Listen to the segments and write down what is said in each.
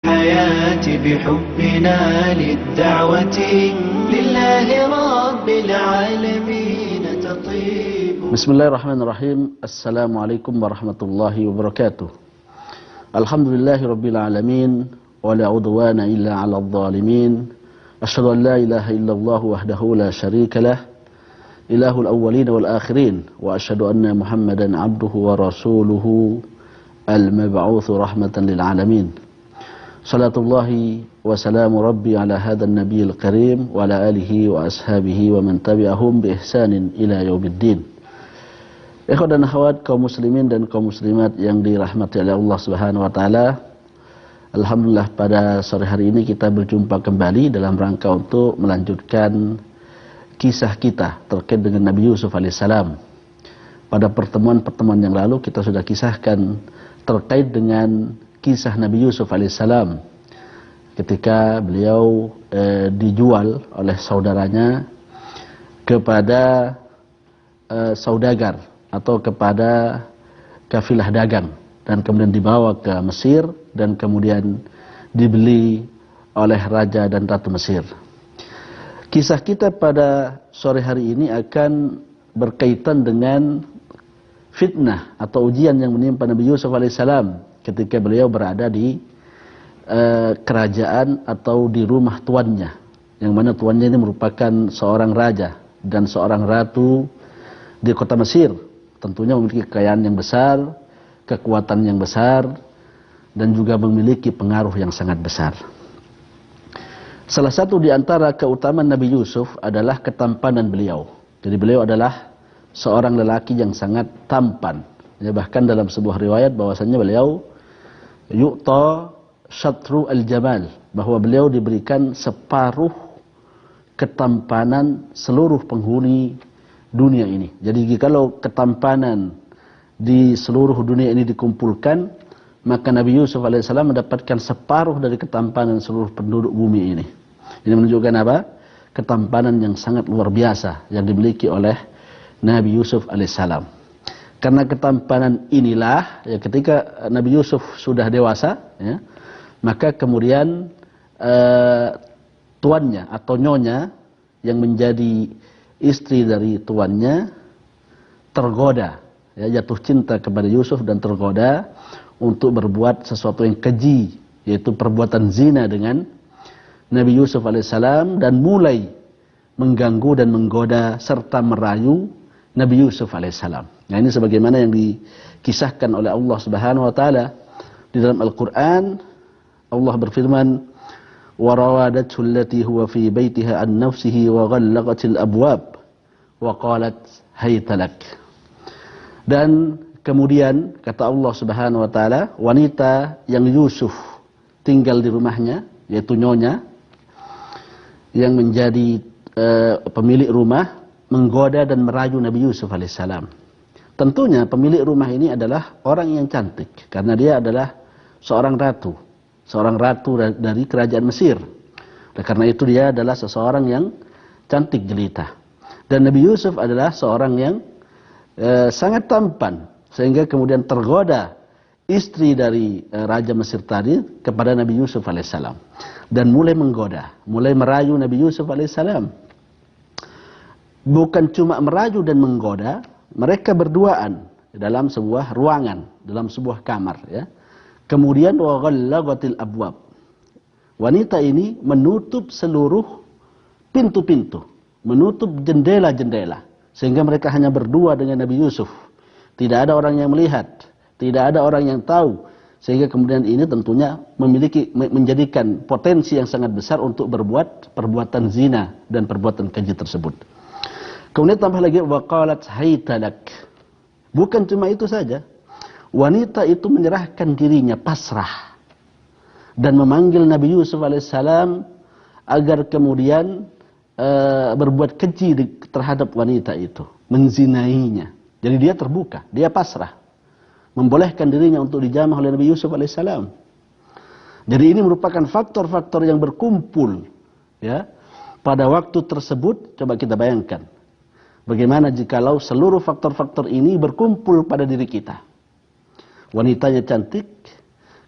حياتي بحبنا للدعوة لله رب العالمين تطيب. بسم الله الرحمن الرحيم. السلام عليكم ورحمة الله وبركاته. الحمد لله رب العالمين ولا عدوان إلا على الظالمين. أشهد أن لا إله إلا الله وحده لا شريك له إله الأولين والآخرين، وأشهد أن محمدا عبده ورسوله المبعوث رحمة للعالمين. صلاة الله وسلام ربي على هذا النبي الكريم وعلى آله وأصحابه ومن تبعهم بإحسان إلى يوم الدين. Ikhwan dan akhwat, kaum muslimin dan kaum muslimat yang dirahmati oleh Allah Subhanahu wa taala. Alhamdulillah, pada sore hari ini kita berjumpa kembali dalam rangka untuk melanjutkan kisah kita terkait dengan Nabi Yusuf alaihissalam. Pada pertemuan-pertemuan yang lalu kita sudah kisahkan terkait dengan kisah Nabi Yusuf alaihissalam ketika beliau dijual oleh saudaranya kepada saudagar atau kepada kafilah dagang, dan kemudian dibawa ke Mesir dan kemudian dibeli oleh raja dan ratu Mesir. Kisah kita pada sore hari ini akan berkaitan dengan fitnah atau ujian yang menimpa Nabi Yusuf alaihissalam ketika beliau berada di kerajaan atau di rumah tuannya, yang mana tuannya ini merupakan seorang raja dan seorang ratu di kota Mesir. Tentunya memiliki kekayaan yang besar, kekuatan yang besar, dan juga memiliki pengaruh yang sangat besar. Salah satu di antara keutamaan Nabi Yusuf adalah ketampanan beliau. Jadi beliau adalah seorang lelaki yang sangat tampan. Ya, bahkan dalam sebuah riwayat bahwasanya beliau yu'ta syatru al-jamal, bahwa beliau diberikan separuh ketampanan seluruh penghuni dunia ini. Jadi kalau ketampanan di seluruh dunia ini dikumpulkan, maka Nabi Yusuf alaihissalam mendapatkan separuh dari ketampanan seluruh penduduk bumi ini. Ini menunjukkan apa? Ketampanan yang sangat luar biasa yang dimiliki oleh Nabi Yusuf alaihissalam. Karena ketampanan inilah, ya, ketika Nabi Yusuf sudah dewasa, ya, maka kemudian tuannya atau nyonya yang menjadi istri dari tuannya tergoda, ya, jatuh cinta kepada Yusuf dan tergoda untuk berbuat sesuatu yang keji, yaitu perbuatan zina dengan Nabi Yusuf alaihissalam, dan mulai mengganggu dan menggoda serta merayu Nabi Yusuf alaihissalam. Nah, ini sebagaimana yang dikisahkan oleh Allah Subhanahu wa taala di dalam Al-Qur'an. Allah berfirman, وراودته التي هو في بيتها عن نفسه وغلقت الأبواب وقالت هيت لك. Dan kemudian kata Allah Subhanahu wa taala, wanita yang Yusuf tinggal di rumahnya, yaitu nyonya yang menjadi pemilik rumah, menggoda dan merayu Nabi Yusuf alaihissalam. Tentunya pemilik rumah ini adalah orang yang cantik, karena dia adalah seorang ratu dari kerajaan Mesir. Dan karena itu dia adalah seseorang yang cantik jelita. Dan Nabi Yusuf adalah seorang yang sangat tampan, sehingga kemudian tergoda istri dari Raja Mesir tadi kepada Nabi Yusuf alaihissalam, dan mulai menggoda, mulai merayu Nabi Yusuf alaihissalam. Bukan cuma merayu dan menggoda, mereka berduaan dalam sebuah ruangan, dalam sebuah kamar, ya. Kemudian wa ghallaqatil abwab. Wanita ini menutup seluruh pintu-pintu, menutup jendela-jendela, sehingga mereka hanya berdua dengan Nabi Yusuf. Tidak ada orang yang melihat, tidak ada orang yang tahu, sehingga kemudian ini tentunya menjadikan potensi yang sangat besar untuk berbuat perbuatan zina dan perbuatan keji tersebut. Kemudian tambah lagi wa qalat hayta lak. Bukan cuma itu saja. Wanita itu menyerahkan dirinya pasrah dan memanggil Nabi Yusuf alaihissalam agar kemudian berbuat keji terhadap wanita itu, menzinainya. Jadi dia terbuka, dia pasrah, membolehkan dirinya untuk dijamah oleh Nabi Yusuf alaihissalam. Jadi ini merupakan faktor-faktor yang berkumpul, ya, pada waktu tersebut. Coba kita bayangkan, bagaimana jikalau seluruh faktor-faktor ini berkumpul pada diri kita. Wanitanya cantik,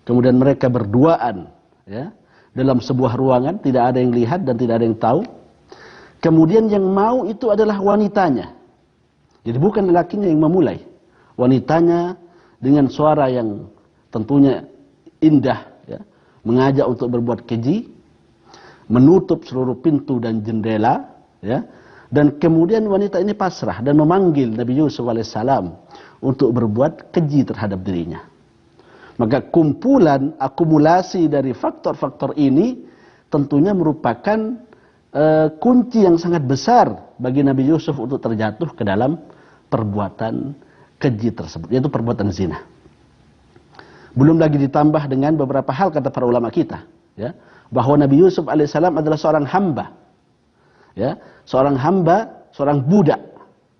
kemudian mereka berduaan, ya, dalam sebuah ruangan, tidak ada yang lihat dan tidak ada yang tahu. Kemudian yang mau itu adalah wanitanya. Jadi bukan lelakinya yang memulai. Wanitanya dengan suara yang tentunya indah, ya, mengajak untuk berbuat keji, menutup seluruh pintu dan jendela, ya, dan kemudian wanita ini pasrah dan memanggil Nabi Yusuf alaihissalam untuk berbuat keji terhadap dirinya. Maka kumpulan akumulasi dari faktor-faktor ini tentunya merupakan kunci yang sangat besar bagi Nabi Yusuf untuk terjatuh ke dalam perbuatan keji tersebut, yaitu perbuatan zina. Belum lagi ditambah dengan beberapa hal kata para ulama kita, ya, bahwa Nabi Yusuf alaihissalam adalah seorang hamba, ya, seorang hamba, seorang budak,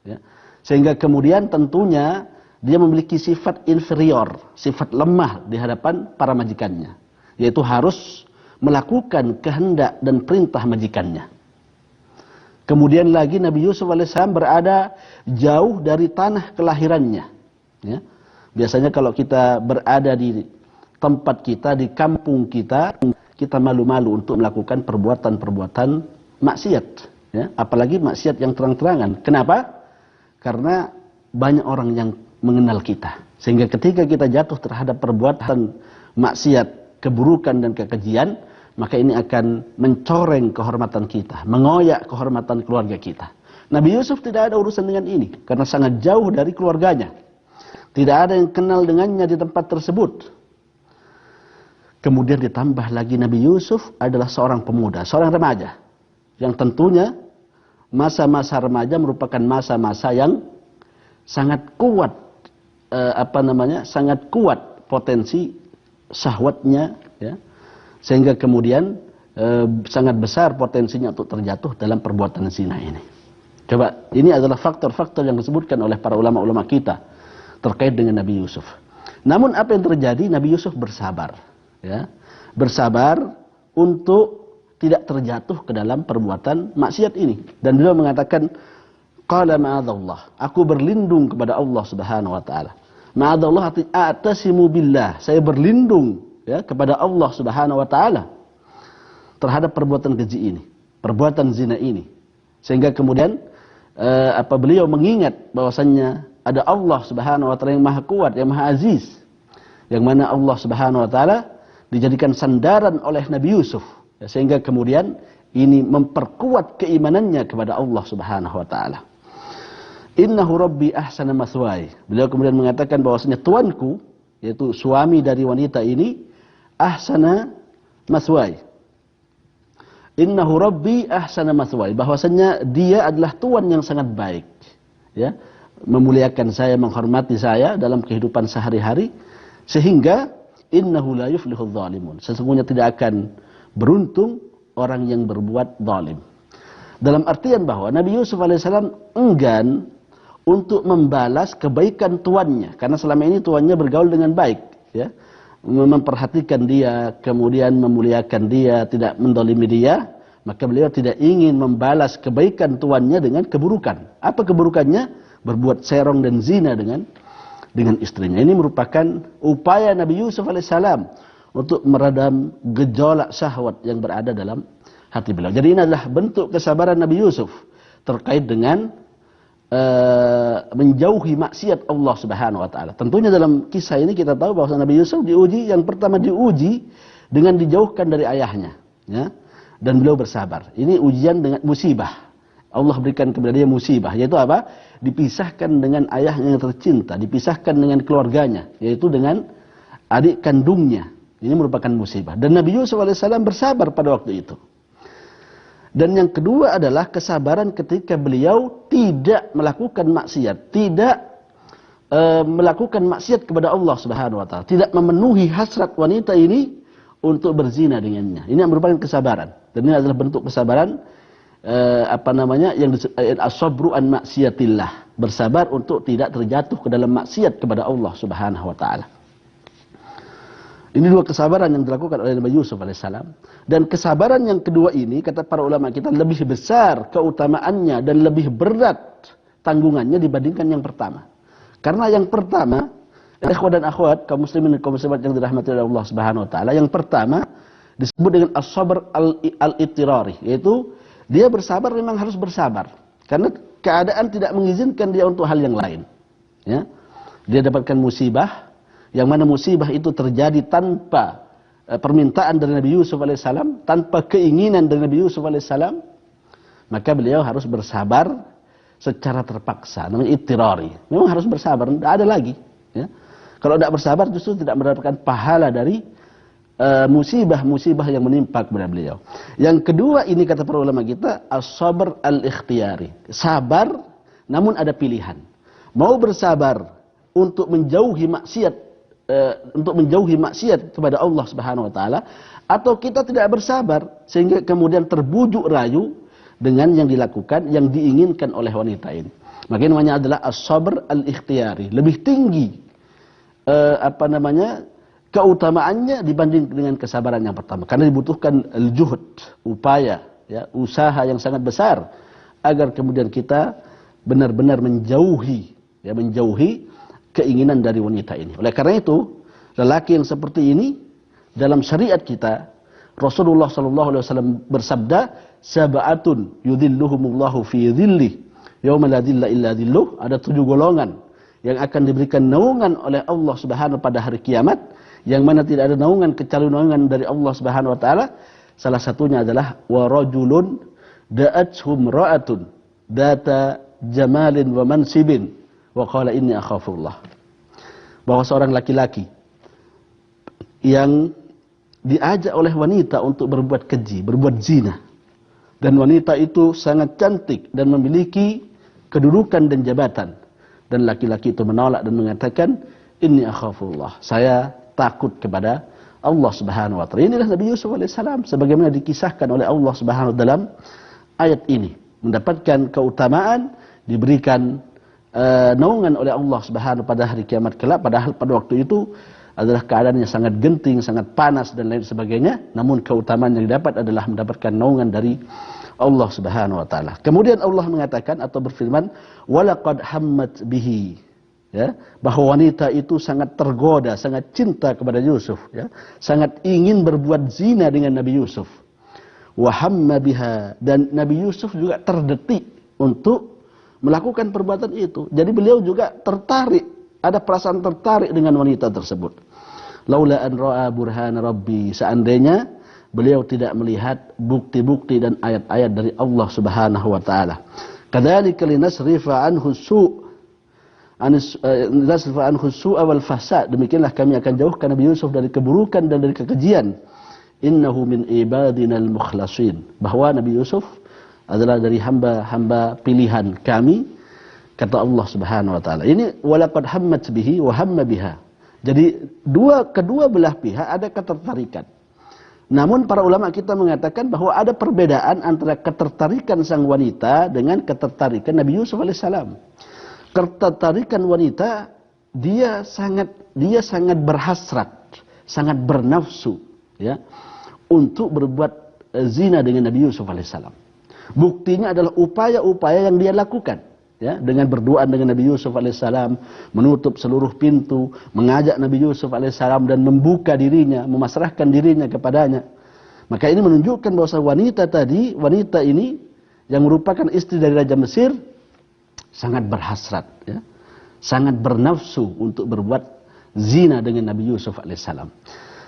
ya, sehingga kemudian tentunya dia memiliki sifat inferior, sifat lemah di hadapan para majikannya, yaitu harus melakukan kehendak dan perintah majikannya. Kemudian lagi Nabi Yusuf alaihissalam berada jauh dari tanah kelahirannya, ya. Biasanya kalau kita berada di tempat kita, di kampung kita, kita malu-malu untuk melakukan perbuatan-perbuatan maksiat, ya, apalagi maksiat yang terang-terangan. Kenapa? Karena banyak orang yang mengenal kita, sehingga ketika kita jatuh terhadap perbuatan maksiat, keburukan dan kekejian, maka ini akan mencoreng kehormatan kita, mengoyak kehormatan keluarga kita. Nabi Yusuf tidak ada urusan dengan ini, karena sangat jauh dari keluarganya. Tidak ada yang kenal dengannya di tempat tersebut. Kemudian ditambah lagi Nabi Yusuf adalah seorang pemuda, seorang remaja, yang tentunya masa-masa remaja merupakan masa-masa yang sangat kuat, sangat kuat potensi syahwatnya, ya, sehingga kemudian sangat besar potensinya untuk terjatuh dalam perbuatan zina ini. Coba, ini adalah faktor-faktor yang disebutkan oleh para ulama-ulama kita terkait dengan Nabi Yusuf. Namun apa yang terjadi? Nabi Yusuf bersabar, ya, bersabar untuk tidak terjatuh ke dalam perbuatan maksiat ini. Dan beliau mengatakan, qala ma'adzallah, aku berlindung kepada Allah Subhanahu wa taala. Ma'adzallah a'tasimu billah, saya berlindung, ya, kepada Allah Subhanahu wa taala terhadap perbuatan keji ini, perbuatan zina ini. Sehingga kemudian beliau mengingat bahwasannya ada Allah Subhanahu wa taala yang maha kuat, yang maha aziz, yang mana Allah Subhanahu wa taala dijadikan sandaran oleh Nabi Yusuf, ya, sehingga kemudian ini memperkuat keimanannya kepada Allah Subhanahu wa taala. Innahu rabbi ahsana mathwaya. Beliau kemudian mengatakan bahwasanya tuanku, yaitu suami dari wanita ini, ahsana mathwaya. Innahu rabbi ahsana mathwaya, bahwasanya dia adalah tuan yang sangat baik, ya, memuliakan saya, menghormati saya dalam kehidupan sehari-hari, sehingga innahu la yuflihudz zalimun, sesungguhnya tidak akan beruntung orang yang berbuat zalim. Dalam artian bahwa Nabi Yusuf alaihissalam enggan untuk membalas kebaikan tuannya, karena selama ini tuannya bergaul dengan baik, ya, memperhatikan dia, kemudian memuliakan dia, tidak mendolimi dia, maka beliau tidak ingin membalas kebaikan tuannya dengan keburukan. Apa keburukannya? Berbuat serong dan zina dengan istrinya. Ini merupakan upaya Nabi Yusuf alaihissalam untuk meredam gejolak syahwat yang berada dalam hati beliau. Jadi ini adalah bentuk kesabaran Nabi Yusuf terkait dengan menjauhi maksiat Allah Subhanahu wa taala. Tentunya dalam kisah ini kita tahu bahwa Nabi Yusuf diuji, yang pertama diuji dengan dijauhkan dari ayahnya, ya. Dan beliau bersabar. Ini ujian dengan musibah. Allah berikan kepada dia musibah, yaitu apa? Dipisahkan dengan ayahnya yang tercinta, dipisahkan dengan keluarganya, yaitu dengan adik kandungnya. Ini merupakan musibah. Dan Nabi Yusuf alaihissalam bersabar pada waktu itu. Dan yang kedua adalah kesabaran ketika beliau tidak melakukan maksiat, tidak melakukan maksiat kepada Allah Subhanahu wa taala, tidak memenuhi hasrat wanita ini untuk berzina dengannya. Ini yang merupakan kesabaran. Dan ini adalah bentuk kesabaran yang as-sabru an maksiatillah, bersabar untuk tidak terjatuh ke dalam maksiat kepada Allah Subhanahu wa taala. Ini dua kesabaran yang dilakukan oleh Nabi Yusuf alaihissalam. Dan kesabaran yang kedua ini, kata para ulama kita, lebih besar keutamaannya dan lebih berat tanggungannya dibandingkan yang pertama. Karena yang pertama, ikhwan dan akhwat, kaum muslimin dan kaum muslimat yang dirahmati oleh Allah Subhanahu wa taala, yang pertama disebut dengan as-sabr al-ittirari, yaitu dia bersabar memang harus bersabar karena keadaan tidak mengizinkan dia untuk hal yang lain. Ya. Dia dapatkan musibah, yang mana musibah itu terjadi tanpa permintaan dari Nabi Yusuf alaihissalam, tanpa keinginan dari Nabi Yusuf alaihissalam, maka beliau harus bersabar secara terpaksa, namanya ittirari. Memang harus bersabar, tidak ada lagi. Ya. Kalau tidak bersabar justru tidak mendapatkan pahala dari musibah-musibah yang menimpa kepada beliau. Yang kedua ini kata para ulama kita as-sabr al-ikhtiyari. Sabar namun ada pilihan. Mau bersabar untuk menjauhi maksiat kepada Allah Subhanahu wa taala, atau kita tidak bersabar sehingga kemudian terbujuk rayu dengan yang dilakukan, yang diinginkan oleh wanita ini. Maka namanya adalah as-sabr al-ikhtiyari. Lebih tinggi keutamaannya dibanding dengan kesabaran yang pertama, karena dibutuhkan al-juhud, upaya, ya, usaha yang sangat besar agar kemudian kita benar-benar menjauhi keinginan dari wanita ini. Oleh karena itu, lelaki yang seperti ini dalam syariat kita, Rasulullah sallallahu alaihi wasallam bersabda, sab'atun yudhilluhumullahu fi dhillih yauma la dhilla illa dhilluh. Ada 7 golongan yang akan diberikan naungan oleh Allah Subhanahu pada hari kiamat, yang mana tidak ada naungan kecuali naungan dari Allah Subhanahu wa taala. Salah satunya adalah wa rajulun da'athum ra'atun data jamalin wa mansibin wa qala inni akhafullah. Bahwa seorang laki-laki yang diajak oleh wanita untuk berbuat keji, berbuat zina, dan wanita itu sangat cantik dan memiliki kedudukan dan jabatan, dan laki-laki itu menolak dan mengatakan inni akhafullah, saya takut kepada Allah Subhanahu wa taala. Inilah Nabi Yusuf alaihissalam sebagaimana dikisahkan oleh Allah Subhanahu wa taala dalam ayat ini, mendapatkan keutamaan, diberikan naungan oleh Allah Subhanahu pada hari kiamat kelak, padahal pada waktu itu adalah keadaannya sangat genting, sangat panas dan lain sebagainya, namun keutamaan yang didapat adalah mendapatkan naungan dari Allah Subhanahu wa taala. Kemudian Allah mengatakan atau berfirman, walaqad hammat bihi, ya, bahwa wanita itu sangat tergoda, sangat cinta kepada Yusuf, ya, sangat ingin berbuat zina dengan Nabi Yusuf. Wa hamma biha, dan Nabi Yusuf juga terdetik untuk melakukan perbuatan itu. Jadi beliau juga tertarik, ada perasaan tertarik dengan wanita tersebut. Laula an ra'a burhana rabbi, seandainya beliau tidak melihat bukti-bukti dan ayat-ayat dari Allah Subhanahu wa taala. Kadzalika linasrifa anhu su'a wal fahsya, demikianlah kami akan jauhkan Nabi Yusuf dari keburukan dan dari kekejian. Innahu min ibadinal mukhlasin, bahwa Nabi Yusuf adalah dari hamba-hamba pilihan kami, kata Allah Subhanahu wa taala. Ini walaqad hammat bihi wa hamma biha. Jadi kedua belah pihak ada ketertarikan. Namun para ulama kita mengatakan bahwa ada perbedaan antara ketertarikan sang wanita dengan ketertarikan Nabi Yusuf alaihissalam. Ketertarikan wanita, dia sangat berhasrat, sangat bernafsu, ya, untuk berbuat zina dengan Nabi Yusuf alaihissalam. Buktinya adalah upaya-upaya yang dia lakukan, ya, dengan berduaan dengan Nabi Yusuf alaihissalam, menutup seluruh pintu, mengajak Nabi Yusuf alaihissalam dan membuka dirinya, memasrahkan dirinya kepadanya. Maka ini menunjukkan bahwa wanita ini yang merupakan istri dari Raja Mesir sangat berhasrat, ya, sangat bernafsu untuk berbuat zina dengan Nabi Yusuf alaihissalam.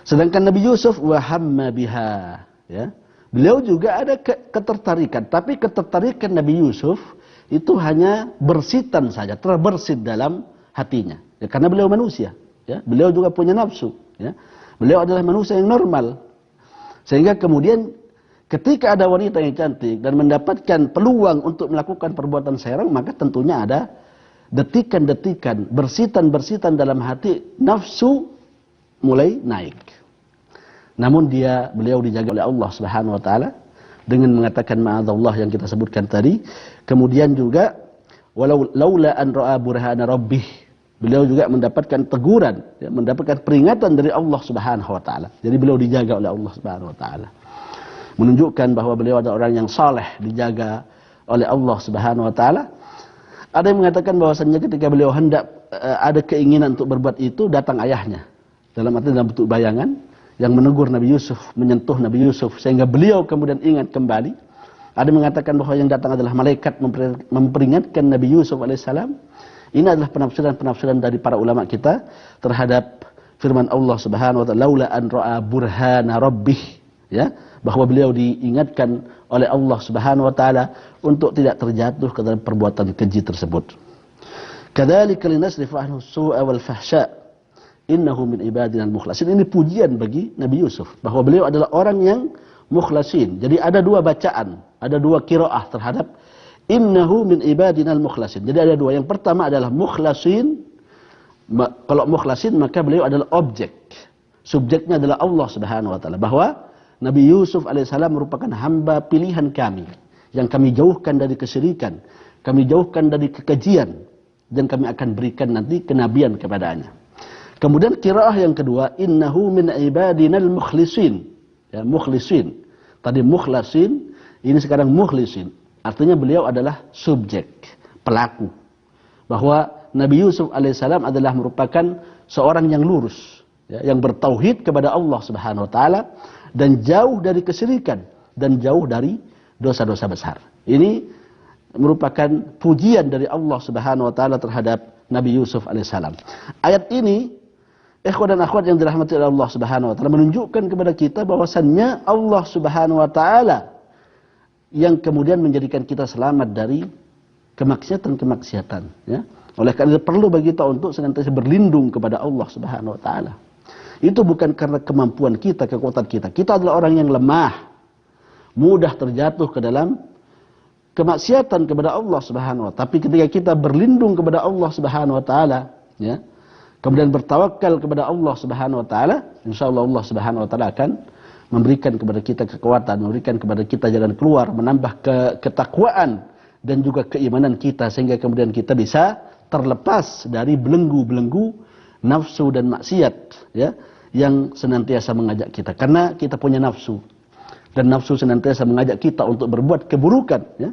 Sedangkan Nabi Yusuf wa hamma biha, ya, beliau juga ada ketertarikan, tapi ketertarikan Nabi Yusuf itu hanya bersitan saja, terbersit dalam hatinya. Ya, karena beliau manusia, ya, beliau juga punya nafsu, ya. Beliau adalah manusia yang normal. Sehingga kemudian ketika ada wanita yang cantik dan mendapatkan peluang untuk melakukan perbuatan serang, maka tentunya ada detikan-detikan, bersitan-bersitan dalam hati, nafsu mulai naik. Namun beliau dijaga oleh Allah Subhanahu wa taala dengan mengatakan ma'adzallah yang kita sebutkan tadi. Kemudian juga laula an ra'a burhana rabbih, beliau juga mendapatkan teguran, ya, mendapatkan peringatan dari Allah Subhanahu wa taala. Jadi beliau dijaga oleh Allah Subhanahu wa taala. Menunjukkan bahwa beliau adalah orang yang saleh, dijaga oleh Allah Subhanahu wa taala. Ada yang mengatakan bahwasannya ketika beliau hendak ada keinginan untuk berbuat itu, datang ayahnya. Dalam bentuk bayangan yang menegur Nabi Yusuf, menyentuh Nabi Yusuf sehingga beliau kemudian ingat kembali. Ada mengatakan bahwa yang datang adalah malaikat memperingatkan Nabi Yusuf alaihissalam. Ini adalah penafsiran dari para ulama kita terhadap firman Allah Subhanahu wa taala, laula an ra'a burhana rabbih, ya, bahwa beliau diingatkan oleh Allah Subhanahu wa taala untuk tidak terjatuh ke dalam perbuatan keji tersebut. Kadzalika linasrifa anhu su'a wal fahsya innahu min ibadina al-mukhlasin. Ini pujian bagi Nabi Yusuf bahwa beliau adalah orang yang mukhlasin. Jadi ada dua bacaan, ada dua qiraah terhadap innahu min ibadina al-mukhlasin. Jadi ada dua. Yang pertama adalah mukhlasin. Kalau mukhlasin maka beliau adalah objek. Subjeknya adalah Allah Subhanahu wa taala. Bahwa Nabi Yusuf alaihissalam merupakan hamba pilihan kami yang kami jauhkan dari kesyirikan, kami jauhkan dari kekejian, dan kami akan berikan nanti kenabian kepadanya. Kemudian qiraah yang kedua, innahu min ibadinal mukhlisin. Ya, mukhlisin. Tadi mukhlasin, ini sekarang mukhlisin. Artinya beliau adalah subjek, pelaku. Bahwa Nabi Yusuf alaihissalam adalah merupakan seorang yang lurus, ya, yang bertauhid kepada Allah Subhanahu wa taala dan jauh dari kesyirikan dan jauh dari dosa-dosa besar. Ini merupakan pujian dari Allah Subhanahu wa taala terhadap Nabi Yusuf alaihissalam. Ayat ini, ikhwan dan akhwat yang dirahmati oleh Allah Subhanahu wa taala, menunjukkan kepada kita bahwasannya Allah Subhanahu wa taala yang kemudian menjadikan kita selamat dari kemaksiatan-kemaksiatan, ya. Oleh karena itu perlu bagi kita untuk senantiasa berlindung kepada Allah Subhanahu wa taala. Itu bukan karena kemampuan kita, kekuatan kita. Kita adalah orang yang lemah, mudah terjatuh ke dalam kemaksiatan kepada Allah Subhanahu wa taala. Tapi ketika kita berlindung kepada Allah Subhanahu wa taala, ya, kemudian bertawakal kepada Allah Subhanahu wa taala, insyaallah Allah Subhanahu wa taala akan memberikan kepada kita kekuatan, memberikan kepada kita jalan keluar, menambah ketakwaan dan juga keimanan kita sehingga kemudian kita bisa terlepas dari belenggu-belenggu nafsu dan maksiat, ya, yang senantiasa mengajak kita. Karena kita punya nafsu dan nafsu senantiasa mengajak kita untuk berbuat keburukan, ya.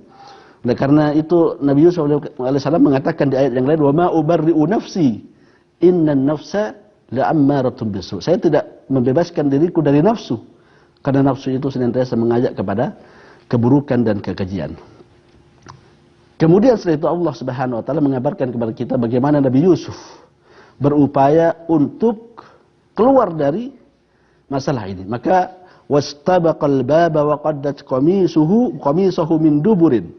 Oleh karena itu Nabi Yusuf alaihissalam mengatakan di ayat yang lain, wa ma ubarri'u nafsi innan nafsa la'ammaratun bisu. Saya tidak membebaskan diriku dari nafsu, karena nafsu itu senantiasa mengajak kepada keburukan dan kekejian. Kemudian setelah itu Allah Subhanahu wa taala mengabarkan kepada kita bagaimana Nabi Yusuf berupaya untuk keluar dari masalah ini. Maka wastabaqal baba wa qaddat qamisuhu min duburin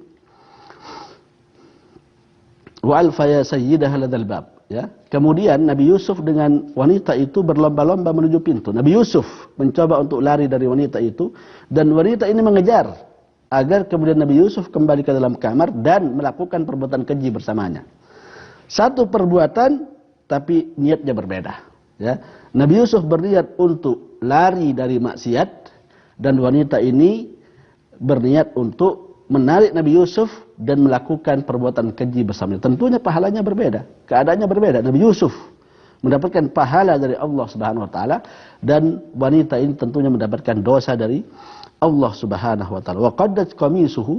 wa alfa ya sayyidaha ladzal bab. Ya. Kemudian Nabi Yusuf dengan wanita itu berlomba-lomba menuju pintu. Nabi Yusuf mencoba untuk lari dari wanita itu dan wanita ini mengejar agar kemudian Nabi Yusuf kembali ke dalam kamar dan melakukan perbuatan keji bersamanya. Satu perbuatan tapi niatnya berbeda, ya. Nabi Yusuf berniat untuk lari dari maksiat dan wanita ini berniat untuk menarik Nabi Yusuf dan melakukan perbuatan keji bersamanya. Tentunya pahalanya berbeda, keadaannya berbeda. Nabi Yusuf mendapatkan pahala dari Allah Subhanahu wa taala dan wanita ini tentunya mendapatkan dosa dari Allah Subhanahu wa taala. Wa qaddat qamisuhu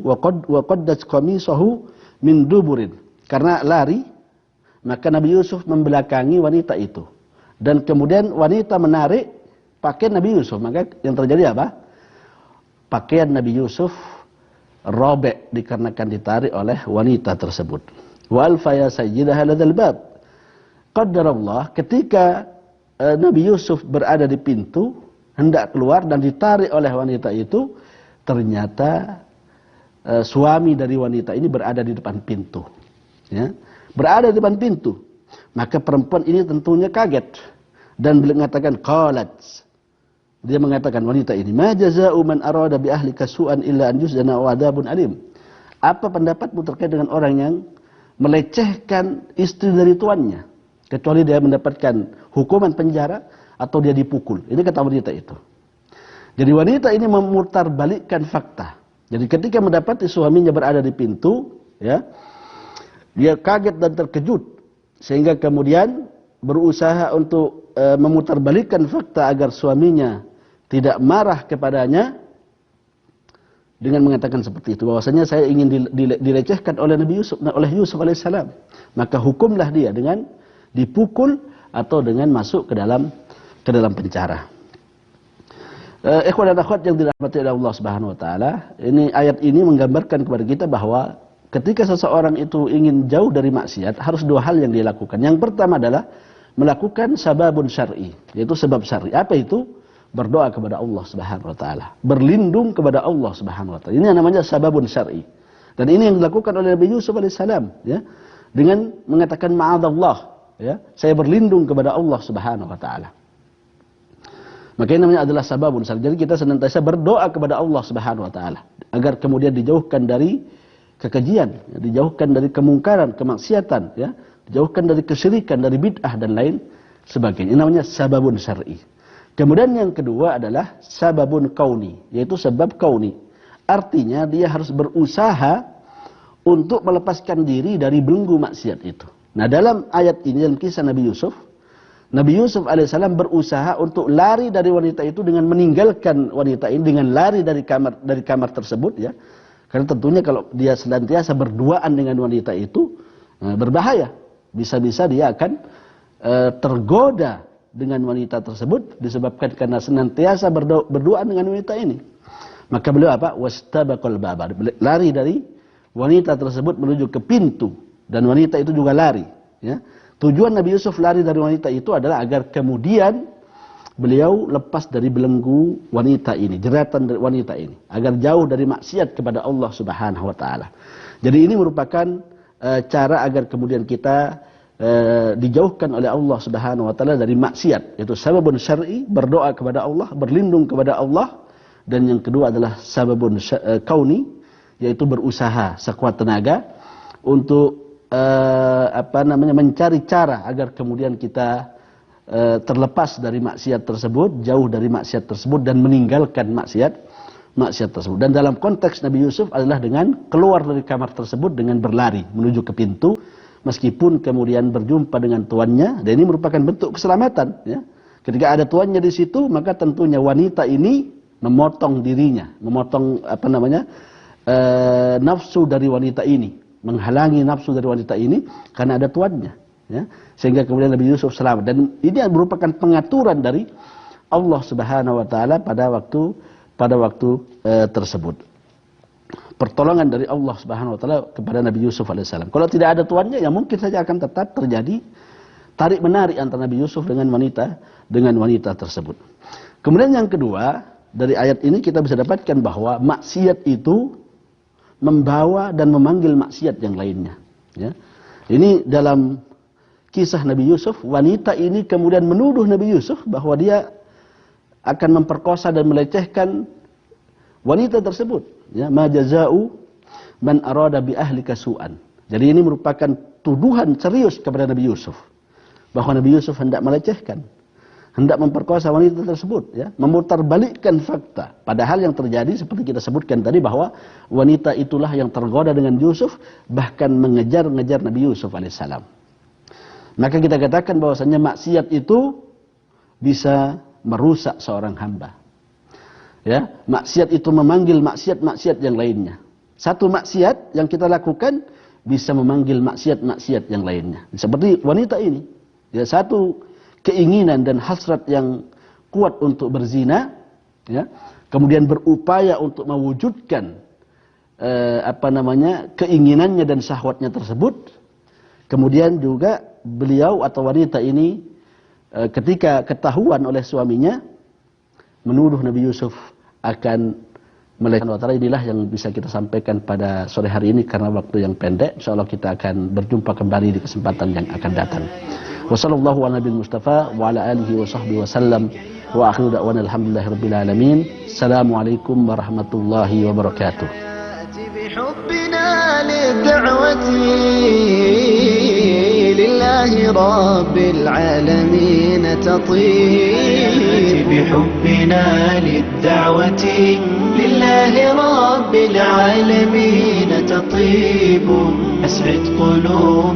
min duburin. Karena lari, maka Nabi Yusuf membelakangi wanita itu. Dan kemudian wanita menarik pakaian Nabi Yusuf. Maka yang terjadi apa? Pakaian Nabi Yusuf robek dikarenakan ditarik oleh wanita tersebut. Wa alfa ya sayyidaha ladzal bab. Qadarullah, ketika Nabi Yusuf berada di pintu hendak keluar dan ditarik oleh wanita itu, ternyata suami dari wanita ini berada di depan pintu, ya, berada di depan pintu. Maka perempuan ini tentunya kaget dan mengatakan qalat, dia mengatakan wanita ini, ma jazaa'u man arada bi ahlika su'an illa an yusjana wa adabun alim. Apa pendapatmu terkait dengan orang yang melecehkan istri dari tuannya, kecuali dia mendapatkan hukuman penjara atau dia dipukul. Ini kata wanita itu. Jadi wanita ini memutarbalikkan fakta. Jadi ketika mendapati suaminya berada di pintu, ya, dia kaget dan terkejut sehingga kemudian berusaha untuk memutarbalikkan fakta agar suaminya tidak marah kepadanya dengan mengatakan seperti itu, bahwasanya saya ingin dilecehkan oleh Nabi Yusuf, oleh Yusuf alaihissalam. Maka hukumlah dia dengan dipukul atau dengan masuk ke dalam penjara. Ikhwan dan akhwat yang dirahmati oleh Allah Subhanahu wa taala, ini ayat ini menggambarkan kepada kita bahwa ketika seseorang itu ingin jauh dari maksiat, harus dua hal yang dia lakukan. Yang pertama adalah melakukan sababun syar'i, yaitu sebab syar'i. Apa itu? Berdoa kepada Allah Subhanahu wa taala, berlindung kepada Allah Subhanahu wa taala. Ini yang namanya sababun syar'i. Dan ini yang dilakukan oleh Nabi Yusuf alaihissalam, ya, dengan mengatakan ma'adzallah, ya, saya berlindung kepada Allah Subhanahu wa taala. Maka ini namanya adalah sababun syar'i. Jadi kita senantiasa berdoa kepada Allah Subhanahu wa taala agar kemudian dijauhkan dari kekejian, ya, dijauhkan dari kemungkaran, kemaksiatan, ya, dijauhkan dari kesyirikan, dari bid'ah dan lain sebagainya. Ini namanya sababun syar'i. Kemudian yang kedua adalah sababun kauni, yaitu sebab kauni. Artinya dia harus berusaha untuk melepaskan diri dari belenggu maksiat itu. Nah, dalam ayat ini dalam kisah Nabi Yusuf alaihissalam berusaha untuk lari dari wanita itu dengan meninggalkan wanita ini, dengan lari dari kamar tersebut, ya. Karena tentunya kalau dia senantiasa berduaan dengan wanita itu berbahaya. Bisa-bisa dia akan tergoda dengan wanita tersebut disebabkan karena senantiasa berduaan dengan wanita ini. Maka beliau apa? Wastabaqal baba. Lari dari wanita tersebut menuju ke pintu dan wanita itu juga lari, ya. Tujuan Nabi Yusuf lari dari wanita itu adalah agar kemudian beliau lepas dari belenggu wanita ini, jeratan dari wanita ini, agar jauh dari maksiat kepada Allah Subhanahu wa taala. Jadi ini merupakan cara agar kemudian kita dijauhkan oleh Allah Subhanahu wa taala dari maksiat, yaitu sababun syar'i, berdoa kepada Allah, berlindung kepada Allah, dan yang kedua adalah sababun kauni, yaitu berusaha sekuat tenaga untuk mencari cara agar kemudian kita terlepas dari maksiat tersebut, jauh dari maksiat tersebut dan meninggalkan maksiat tersebut. Dan dalam konteks Nabi Yusuf adalah dengan keluar dari kamar tersebut dengan berlari menuju ke pintu, meskipun kemudian berjumpa dengan tuannya, dan ini merupakan bentuk keselamatan, ya. Ketika ada tuannya di situ, maka tentunya wanita ini memotong dirinya, memotong nafsu dari wanita ini, menghalangi nafsu dari wanita ini karena ada tuannya, ya, sehingga kemudian Nabi Yusuf selamat. Dan ini merupakan pengaturan dari Allah Subhanahu wa taala pada waktu tersebut. Pertolongan dari Allah Subhanahu wa taala kepada Nabi Yusuf alaihissalam. Kalau tidak ada tuannya, ya mungkin saja akan tetap terjadi tarik menarik antara Nabi Yusuf dengan wanita tersebut. Kemudian yang kedua, dari ayat ini kita bisa dapatkan bahwa maksiat itu membawa dan memanggil maksiat yang lainnya, ya. Ini dalam kisah Nabi Yusuf, wanita ini kemudian menuduh Nabi Yusuf bahwa dia akan memperkosa dan melecehkan wanita tersebut, ya. Ma jaza'u man arada bi ahlika su'an. Jadi ini merupakan tuduhan serius kepada Nabi Yusuf bahwa Nabi Yusuf hendak melecehkan, hendak memperkosa wanita tersebut, ya, memutarbalikkan fakta. Padahal yang terjadi seperti kita sebutkan tadi bahwa wanita itulah yang tergoda dengan Yusuf, bahkan mengejar-ngejar Nabi Yusuf alaihissalam. Maka kita katakan bahwasanya maksiat itu bisa merusak seorang hamba, ya. Maksiat itu memanggil maksiat-maksiat yang lainnya. Satu maksiat yang kita lakukan bisa memanggil maksiat-maksiat yang lainnya. Seperti wanita ini, ya, satu keinginan dan hasrat yang kuat untuk berzina, ya, kemudian berupaya untuk mewujudkan keinginannya dan syahwatnya tersebut. Kemudian juga beliau atau wanita ini ketika ketahuan oleh suaminya menuduh Nabi Yusuf akan melecehkan. Inilah yang bisa kita sampaikan pada sore hari ini karena waktu yang pendek. Insyaallah kita akan berjumpa kembali di kesempatan yang akan datang. Wassallallahu ala nabiyil Mustafa wa ala alihi wa sahbihi wasallam wa akhiru da'wana alhamdulillahirabbil alamin. Assalamualaikum warahmatullahi wabarakatuh. بحبنا للدعوة لله رب العالمين تطيب. بحبنا للدعوة لله رب العالمين تطيب. أسعد قلوب